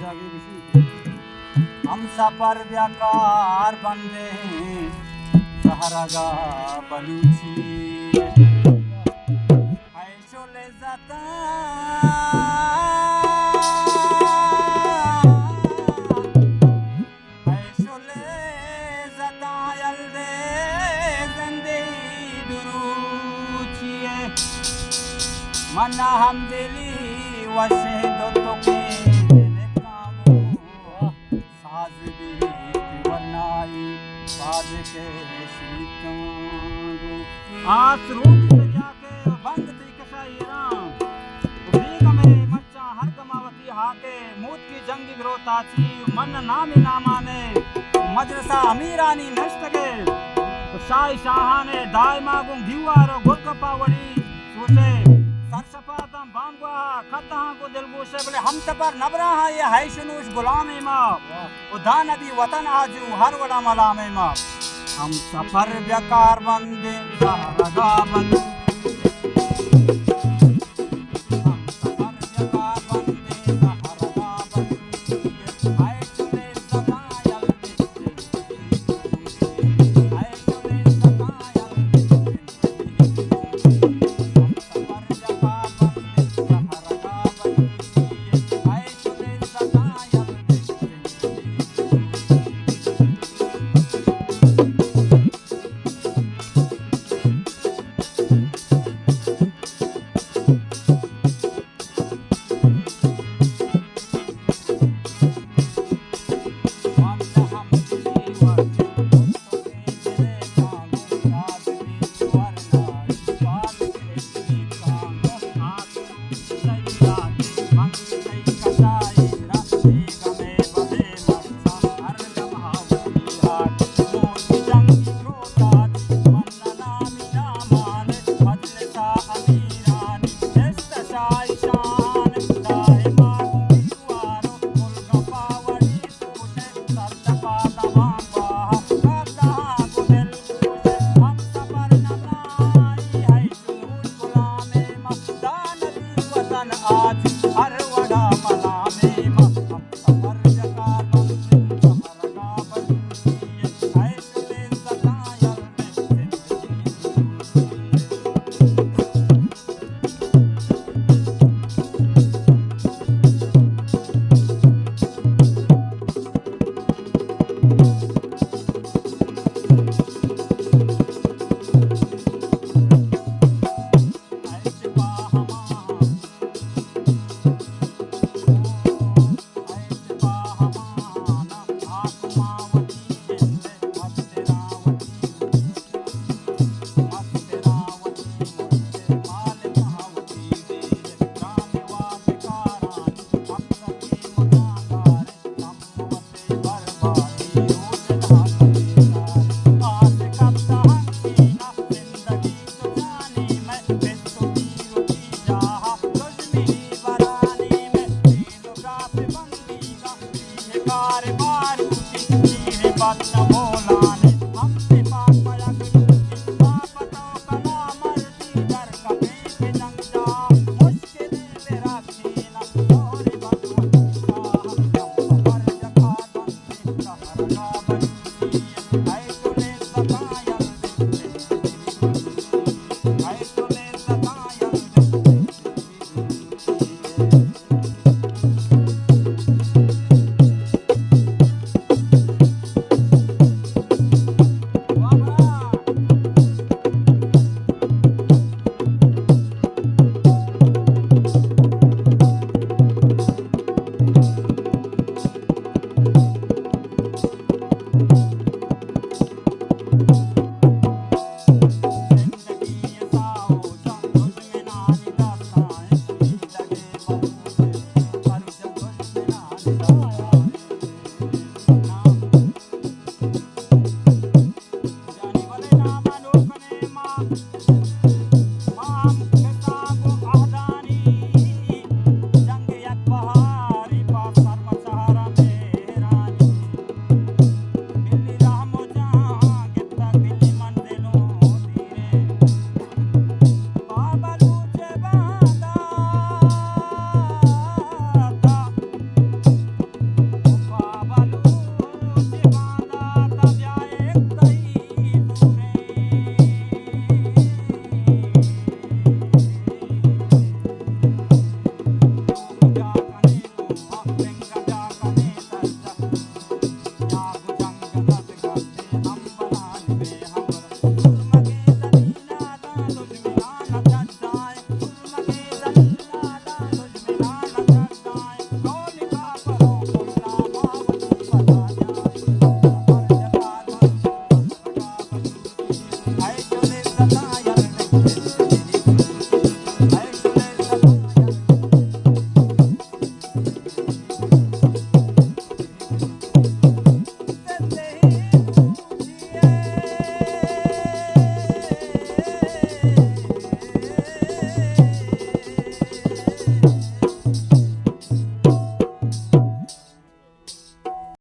हम सफर व्याकार बंदे सहरगा बलूची है शोले जाता है शोले जाता यल्दे जिंदगी दुरूची मना हम दिली वशे दो तो के आस रूप से जाके बंद थी कसाई राम भीग में मच्चा हर कमावती हाके मूत की जंगी विरोताची मन नामी नामाने मजरसा अमीरानी नष्टगे तो शाही शाहाने दाय मागुं दीवारो गोलकपावड़ी सोचे सरसपातम बामगा खतहा को दिलगोशे बोले हम सफर नबरा है ये है शुनूश गुलाम इमा उदा नबी वतन आजू हर वड़ा मलाम इमा हम सफर बेकार बंदे सहरगा बंदे